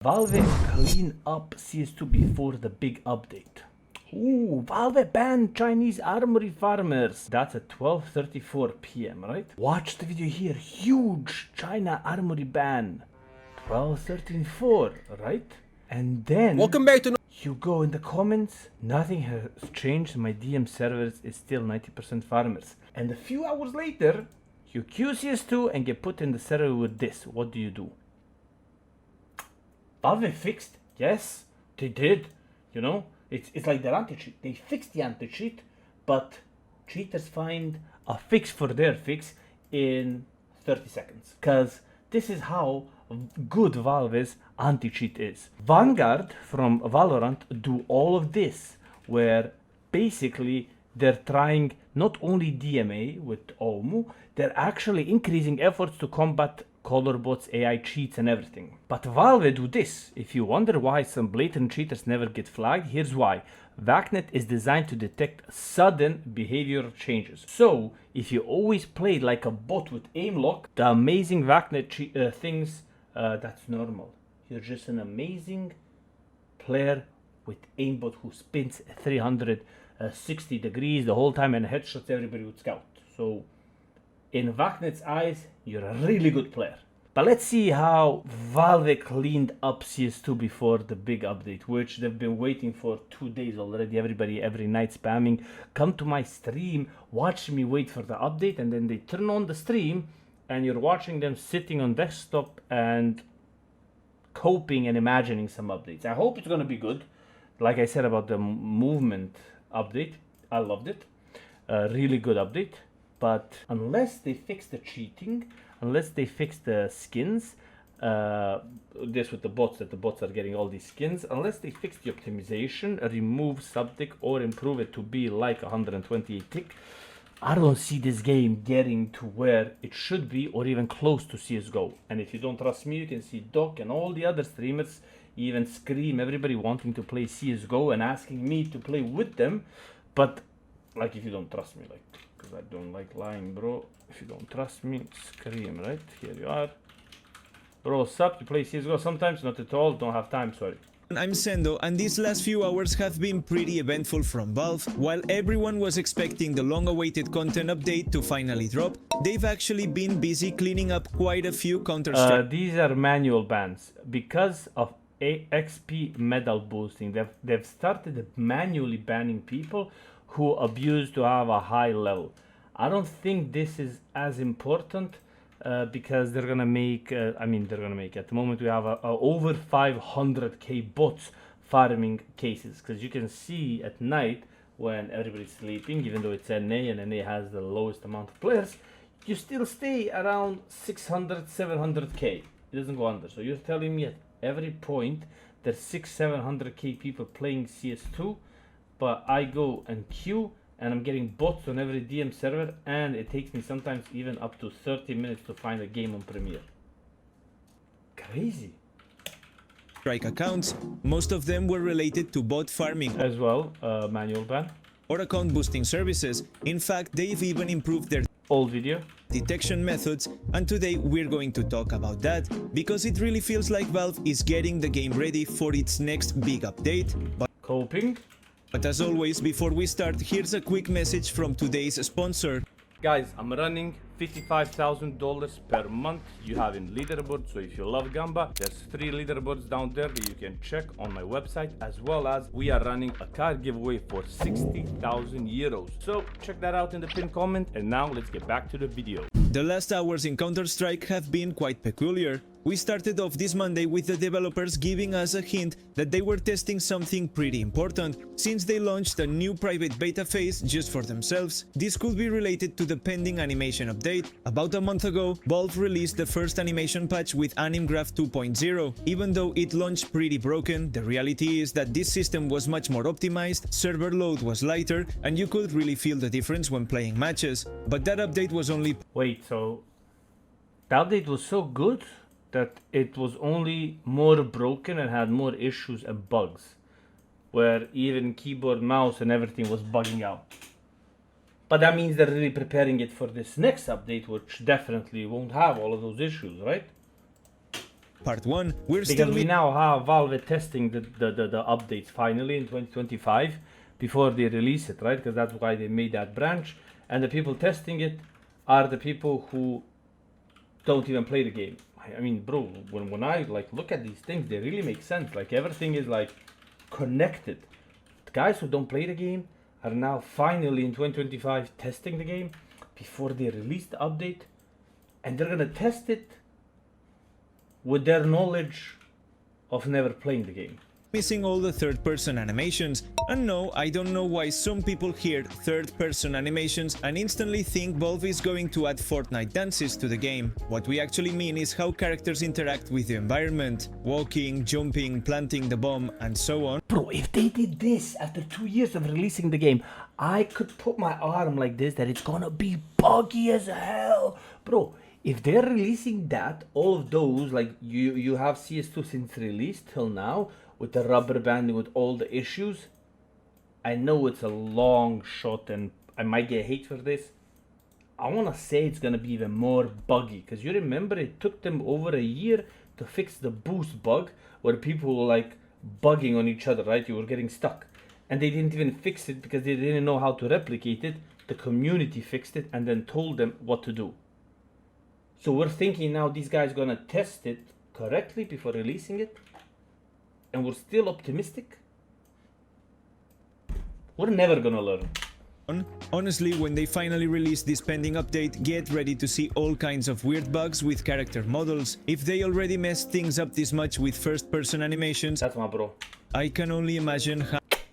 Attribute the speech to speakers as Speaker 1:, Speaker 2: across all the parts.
Speaker 1: Valve clean up CS2 before the big update. Ooh, Valve banned Chinese armory farmers. That's at 12:34 p.m., right? Watch the video here. Huge China armory ban. 12:34, right? And then
Speaker 2: Welcome back to
Speaker 1: you go in the comments. Nothing has changed. My DM servers is still 90% farmers. And a few hours later, you queue CS2 and get put in the server with this. What do you do? Valve fixed, yes, they did. You know, it's like their anti-cheat. They fixed the anti-cheat, but cheaters find a fix for their fix in 30 seconds. Because this is how good Valve's anti-cheat is. Vanguard from Valorant do all of this, where basically they're trying not only DMA with OMU, they're actually increasing efforts to combat color bots, AI cheats and everything. But Valve do this. If you wonder why some blatant cheaters never get flagged, here's why. VACnet is designed to detect sudden behavioral changes. So, if you always play like a bot with aim lock, the amazing VACnet things, that's normal. You're just an amazing player with aimbot who spins 360 degrees the whole time and headshots everybody with scout. So, in VACnet's eyes, you're a really good player. But let's see how Valve cleaned up CS2 before the big update, which they've been waiting for 2 days already. Everybody every night spamming, come to my stream, watch me wait for the update, and then they turn on the stream and you're watching them sitting on desktop and coping and imagining some updates. I hope it's going to be good. Like I said about the movement update, I loved it. Really good update. But unless they fix the cheating, unless they fix the skins, this with the bots, that the bots are getting all these skins, unless they fix the optimization, remove sub-tick or improve it to be like 128 tick, I don't see this game getting to where it should be or even close to CSGO. And if you don't trust me, you can see Doc and all the other streamers even scream, everybody wanting to play CSGO and asking me to play with them. But like, if you don't trust me, like, because I don't like lying, bro. If you don't trust me, scream, right? Here you are. Bro, sup? You play CSGO sometimes? Not at all. Don't have time, sorry.
Speaker 3: I'm Sendo, and these last few hours have been pretty eventful from Valve. While everyone was expecting the long-awaited content update to finally drop, they've actually been busy cleaning up quite a few Counter-Strike.
Speaker 1: These are manual bans. Because of XP medal boosting, they've started manually banning people who abuse to have a high level. I don't think this is as important because they're gonna make, at the moment we have over 500k bots farming cases, because you can see at night when everybody's sleeping, even though it's NA and NA has the lowest amount of players, you still stay around 600, 700k. It doesn't go under. So you're telling me at every point there's 600-700k people playing CS2, but I go and queue and I'm getting bots on every DM server, and it takes me sometimes even up to 30 minutes to find a game on Premiere. Crazy.
Speaker 3: Strike accounts, most of them were related to bot farming
Speaker 1: As well, manual ban.
Speaker 3: or account boosting services. In fact, they've even improved their
Speaker 1: Old video.
Speaker 3: detection methods, and today we're going to talk about that because it really feels like Valve is getting the game ready for its next big update.
Speaker 1: Coping.
Speaker 3: But as always, before we start, here's a quick message from today's sponsor.
Speaker 1: Guys, I'm running $55,000 per month. You have in leaderboard, so if you love Gamba, there's 3 leaderboards down there that you can check on my website, as well as we are running a car giveaway for 60,000 euros. So check that out in the pinned comment, and now let's get back to the video.
Speaker 3: The last hours in Counter-Strike have been quite peculiar. We started off this Monday with the developers giving us a hint that they were testing something pretty important, since they launched a new private beta phase just for themselves. This could be related to the pending animation update. About a month ago, Valve released the first animation patch with AnimGraph 2.0. Even though it launched pretty broken, the reality is that this system was much more optimized, server load was lighter, and you could really feel the difference when playing matches. But that update was only...
Speaker 1: Wait, so the update was so good that it was only more broken and had more issues and bugs, where even keyboard, mouse and everything was bugging out. But that means they're really preparing it for this next update, which definitely won't have all of those issues, right?
Speaker 3: Part 1, we're
Speaker 1: Because
Speaker 3: still
Speaker 1: we now have Valve testing the updates finally in 2025 before they release it, right? Because that's why they made that branch. And the people testing it are the people who don't even play the game. I mean, bro, when I like look at these things, they really make sense. Like everything is like connected. The guys who don't play the game are now finally in 2025 testing the game before they release the update, and they're gonna test it with their knowledge of never playing the game.
Speaker 3: missing all the third-person animations. And no, I don't know why some people hear third-person animations and instantly think Valve is going to add Fortnite dances to the game. What we actually mean is how characters interact with the environment, walking, jumping, planting the bomb, and so on.
Speaker 1: Bro, if they did this after 2 years of releasing the game, I could put my arm like this that it's gonna be buggy as hell. Bro, if they're releasing that, all of those, like you have CS2 since release till now, with the rubber banding, with all the issues, I know it's a long shot and I might get hate for this. I want to say it's going to be even more buggy, because you remember it took them over a year to fix the boost bug where people were like bugging on each other, right? You were getting stuck. And they didn't even fix it because they didn't know how to replicate it. The community fixed it and then told them what to do. So we're thinking now these guys going to test it correctly before releasing it. And we're still optimistic. We're never gonna learn.
Speaker 3: Honestly, when they finally release this pending update, get ready to see all kinds of weird bugs with character models. If they already messed things up this much with first-person animations,
Speaker 1: That's my bro.
Speaker 3: I can only imagine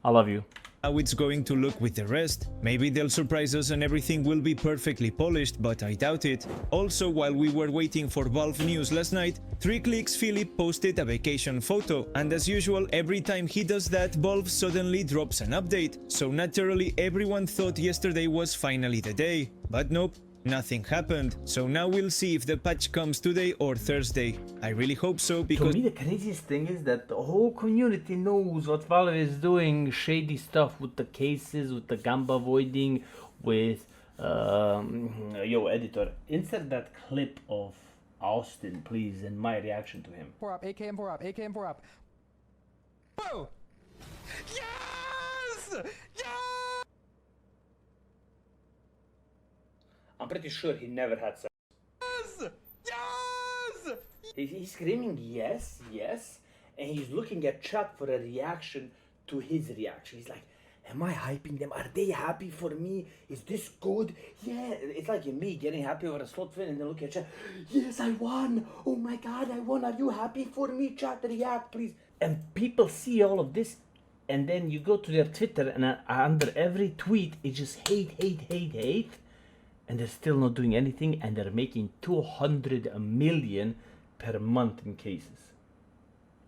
Speaker 1: I love you.
Speaker 3: how it's going to look with the rest. Maybe they'll surprise us and everything will be perfectly polished, but I doubt it. Also, while we were waiting for Valve news last night, 3Clicks Philip posted a vacation photo, and as usual, every time he does that, Valve suddenly drops an update. So naturally, everyone thought yesterday was finally the day. But nope. Nothing happened, so now we'll see if the patch comes today or Thursday. I really hope so, because
Speaker 1: To me, the craziest thing is that the whole community knows what Valve is doing, shady stuff with the cases, with the gamba voiding, with yo editor, insert that clip of Austin, please, and my reaction to him.
Speaker 2: 4 up, AKM 4 up, AKM 4 up. Whoa! Yes! Yes!
Speaker 1: I'm pretty sure he never had sex.
Speaker 2: Yes!
Speaker 1: He's screaming yes, yes, and he's looking at chat for a reaction to his reaction. He's like, am I hyping them? Are they happy for me? Is this good? Yeah, it's like me getting happy over a slot win and then looking at chat. Yes, I won. Oh my God, I won. Are you happy for me? Chat, react, please. And people see all of this, and then you go to their Twitter, and under every tweet, it's just hate, hate, hate, hate. And they're still not doing anything, and they're making 200 million per month in cases.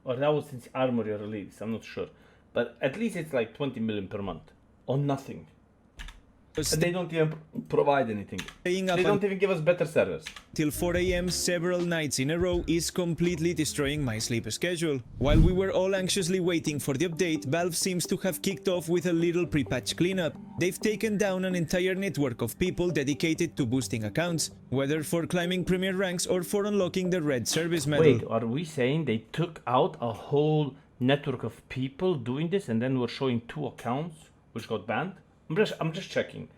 Speaker 1: Or that was since Armory release, I'm not sure. But at least it's like 20 million per month on nothing. And they don't even provide anything.
Speaker 3: staying up
Speaker 1: They don't even give us better servers.
Speaker 3: till 4 AM several nights in a row is completely destroying my sleep schedule. While we were all anxiously waiting for the update, Valve seems to have kicked off with a little pre-patch cleanup. They've taken down an entire network of people dedicated to boosting accounts, whether for climbing premier ranks or for unlocking the red service medal.
Speaker 1: Wait, are we saying they took out a whole network of people doing this and then we're showing 2 accounts which got banned? I'm just checking.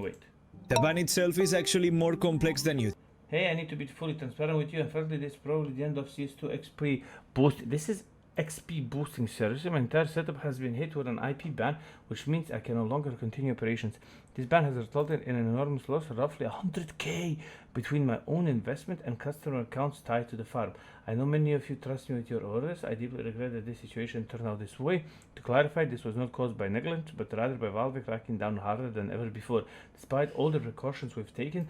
Speaker 1: Wait.
Speaker 3: The ban itself is actually more complex than you
Speaker 1: Hey, I need to be fully transparent with you, and thirdly, this is probably the end of CS2 XP boost. This is XP boosting service. My entire setup has been hit with an IP ban, which means I can no longer continue operations. This ban has resulted in an enormous loss of roughly 100k between my own investment and customer accounts tied to the farm. I know many of you trust me with your orders. I deeply regret that this situation turned out this way. To clarify, this was not caused by negligence, but rather by Valve cracking down harder than ever before. Despite all the precautions we've taken,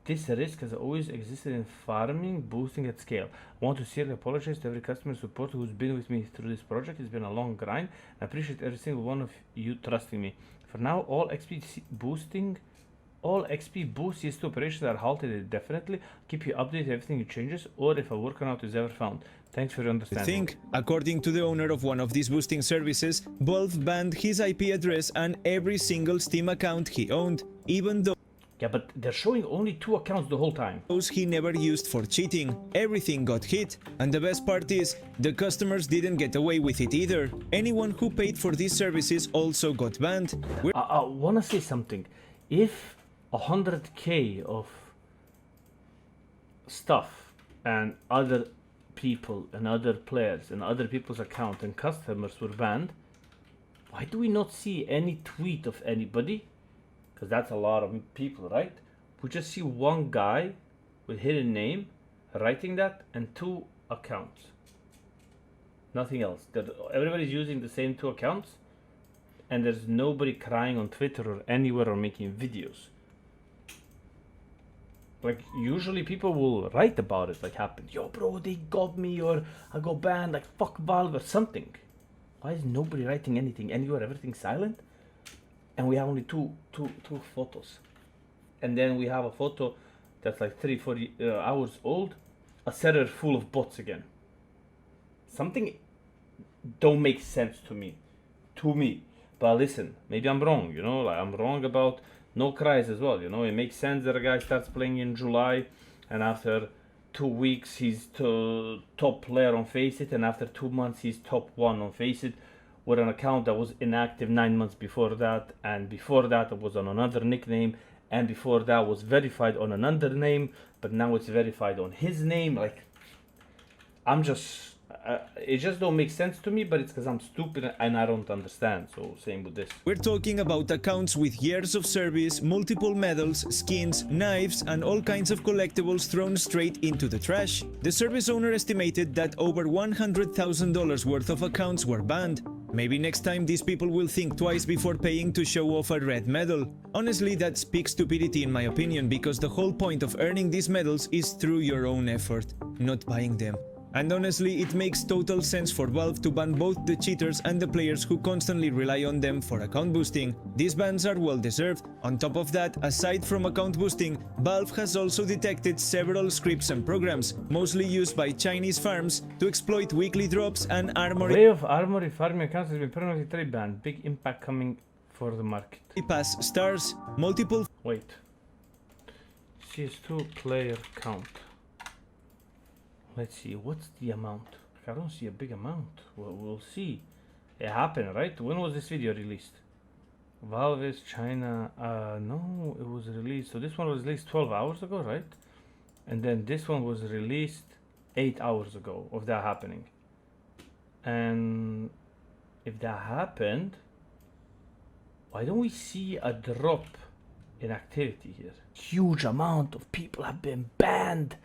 Speaker 1: this risk has always existed in farming, boosting at scale. I want to sincerely apologize to every customer support who's been with me through this project. It's been a long grind. I appreciate every single one of you trusting me. For now, all XP boost CS2 operations are halted indefinitely. Keep you updated if everything changes or if a workaround is ever found. Thanks for your understanding.
Speaker 3: think. According to the owner of one of these boosting services, Valve banned his IP address and every single Steam account he owned, even though
Speaker 1: Yeah, but they're showing only 2 accounts the whole time.
Speaker 3: Those he never used for cheating. Everything got hit, and the best part is, the customers didn't get away with it either. Anyone who paid for these services also got banned.
Speaker 1: I wanna say something. If 100k of stuff and other people and other players and other people's account and customers were banned, why do we not see any tweet of anybody? Because that's a lot of people, right? We just see one guy with hidden name writing that and 2 accounts. Nothing else. Everybody's using the same 2 accounts, and there's nobody crying on Twitter or anywhere or making videos. Like, usually people will write about it, like happened. Yo, bro, they got me, or I got banned, like fuck Valve or something. Why is nobody writing anything anywhere? Everything's silent, and we have only two photos, and then we have a photo that's like 3-4 hours old, a server full of bots again. Something don't make sense to me. But listen, maybe I'm wrong, you know, like I'm wrong about No Cries as well, you know. It makes sense that a guy starts playing in July, and after 2 weeks he's top player on Faceit, and after 2 months he's top 1 on Faceit, with an account that was inactive 9 months before that, and before that it was on another nickname, and before that was verified on another name, but now it's verified on his name. Like, I'm just it just don't make sense to me, but it's because I'm stupid and I don't understand. So same with this.
Speaker 3: We're talking about accounts with years of service, multiple medals, skins, knives, and all kinds of collectibles thrown straight into the trash. The service owner estimated that over $100,000 worth of accounts were banned. Maybe next time these people will think twice before paying to show off a red medal. Honestly, that's big stupidity in my opinion, because the whole point of earning these medals is through your own effort, not buying them. And honestly, it makes total sense for Valve to ban both the cheaters and the players who constantly rely on them for account boosting. These bans are well deserved. On top of that, aside from account boosting, Valve has also detected several scripts and programs, mostly used by Chinese farms, to exploit weekly drops and armory
Speaker 1: Way of armory farming accounts has been permanently trade banned. Big impact coming for the market.
Speaker 3: pass stars, multiple
Speaker 1: Wait. CS2 player count. Let's see, what's the amount? I don't see a big amount. We'll see. It happened, right? When was this video released? Valve is China. No, it was released. So this one was released 12 hours ago, right? And then this one was released 8 hours ago of that happening. And if that happened, why don't we see a drop in activity here? Huge amount of people have been banned.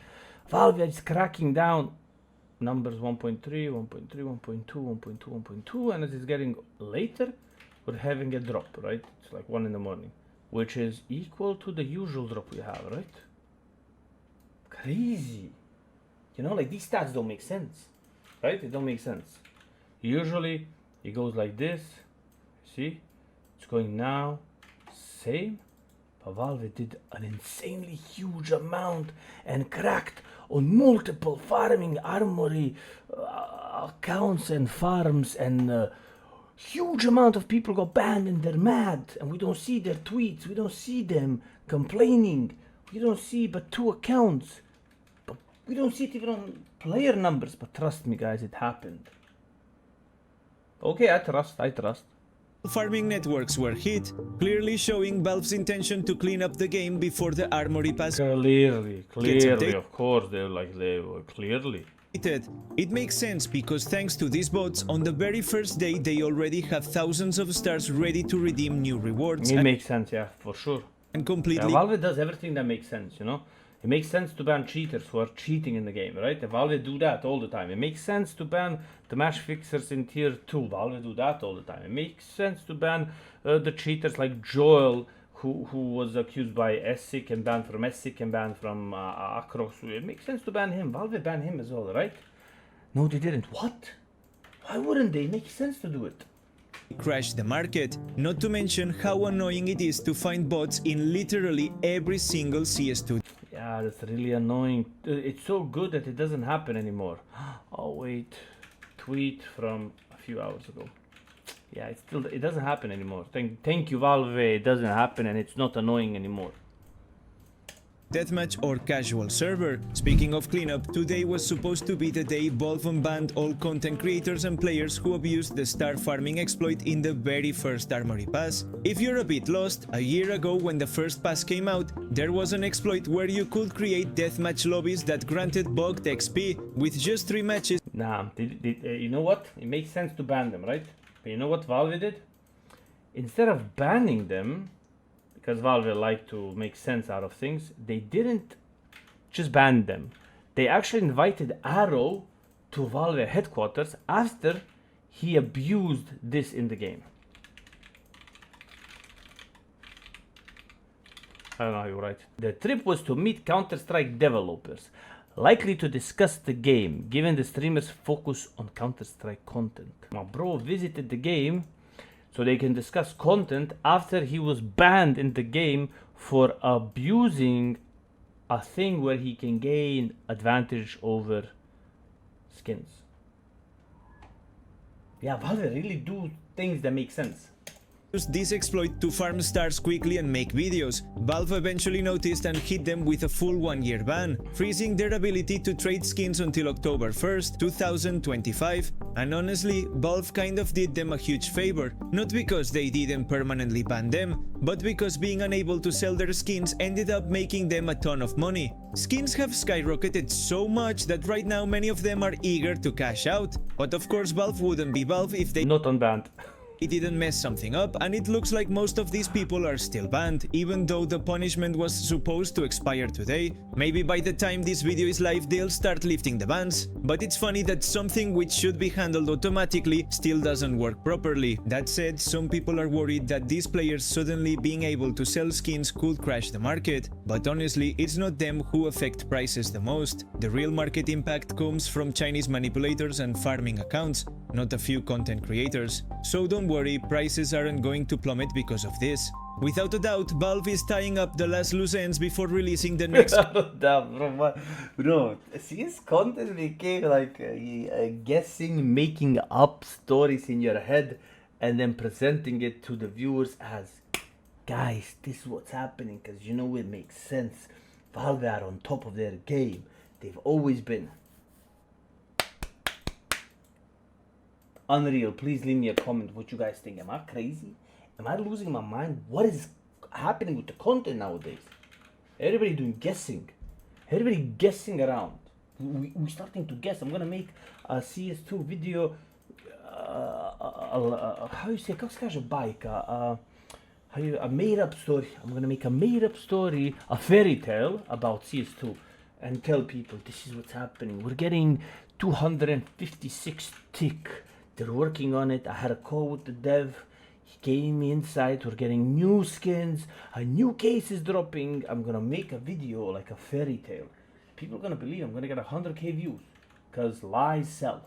Speaker 1: Valve is cracking down. Numbers 1.3, 1.3, 1.2, 1.2, 1.2, and as it's getting later, we're having a drop, right? It's like 1 in the morning, which is equal to the usual drop we have, right? Crazy. You know, like these stats don't make sense, right? It don't make sense. Usually it goes like this. See? It's going now. Same. But Valve did an insanely huge amount and cracked on multiple farming armory accounts and farms, and huge amount of people got banned and they're mad, and we don't see their tweets, we don't see them complaining, we don't see but 2 accounts, but we don't see it even on player numbers. But trust me guys, it happened. Okay, I trust.
Speaker 3: farming networks were hit, clearly showing Valve's intention to clean up the game before the armory pass.
Speaker 1: Clearly, of course, they were clearly.
Speaker 3: It makes sense because thanks to these bots, on the very first day they already have thousands of stars ready to redeem new rewards.
Speaker 1: It makes sense, yeah, for sure.
Speaker 3: And completely.
Speaker 1: Yeah, Valve does everything that makes sense, you know. It makes sense to ban cheaters who are cheating in the game, right? Valve do that all the time. It makes sense to ban the match fixers in tier 2. Valve do that all the time. It makes sense to ban the cheaters like Joel, who was accused by SSIC and banned from SSIC and banned from Acrox. It makes sense to ban him. Valve banned him as well, right? No, they didn't. What? Why wouldn't they? It makes sense to do it.
Speaker 3: Crash the market, not to mention how annoying it is to find bots in literally every single CS2.
Speaker 1: Yeah, that's really annoying. It's so good that it doesn't happen anymore. Oh wait, tweet from a few hours ago. Yeah, it doesn't happen anymore. Thank you Valve. It doesn't happen and it's not annoying anymore.
Speaker 3: deathmatch or casual server. Speaking of cleanup, today was supposed to be the day Valve unbanned all content creators and players who abused the star farming exploit in the very first Armory Pass. If you're a bit lost, a year ago when the first pass came out, there was an exploit where you could create deathmatch lobbies that granted bugged XP with just 3 matches.
Speaker 1: Nah, you know what? It makes sense to ban them, right? But you know what Valve did? Instead of banning them, because Valve like to make sense out of things, they didn't just ban them. They actually invited Arrow to Valve headquarters after he abused this in the game. I don't know how you write. The trip was to meet Counter-Strike developers, likely to discuss the game, given the streamer's focus on Counter-Strike content. My bro visited the game so they can discuss content after he was banned in the game for abusing a thing where he can gain advantage over skins. Yeah, Valve really do things that make sense.
Speaker 3: This exploit to farm stars quickly and make videos. Valve eventually noticed and hit them with a full 1-year ban, freezing their ability to trade skins until October 1st, 2025. And honestly, Valve kind of did them a huge favor, not because they didn't permanently ban them, but because being unable to sell their skins ended up making them a ton of money. Skins have skyrocketed so much that right now many of them are eager to cash out. But of course Valve wouldn't be Valve if they
Speaker 1: not unbanned.
Speaker 3: It didn't mess something up, and it looks like most of these people are still banned, even though the punishment was supposed to expire today. Maybe by the time this video is live they'll start lifting the bans, but it's funny that something which should be handled automatically still doesn't work properly. That said, some people are worried that these players suddenly being able to sell skins could crash the market, but honestly it's not them who affect prices the most. The real market impact comes from Chinese manipulators and farming accounts, not a few content creators. So don't worry, prices aren't going to plummet because of this. Without a doubt, Valve is tying up the last loose ends before releasing the next
Speaker 1: Bro, CS content became like guessing, making up stories in your head and then presenting it to the viewers as, guys, this is what's happening, because you know it makes sense. Valve are on top of their game. They've always been. Unreal. Please leave me a comment what you guys think. Am I crazy? Am I losing my mind? What is happening with the content nowadays? Everybody doing guessing. Everybody guessing around. We're starting to guess. I'm gonna make a CS2 video. How you say? Как скажешь байка? A made up story. I'm gonna make a made up story, a fairy tale about CS2, and tell people this is what's happening. We're getting 256 tick. They're working on it. I had a call with the dev. He gave me insight. We're getting new skins. A new case is dropping. I'm gonna make a video like a fairy tale. People are gonna believe I'm gonna get 100k views. Because lies sell.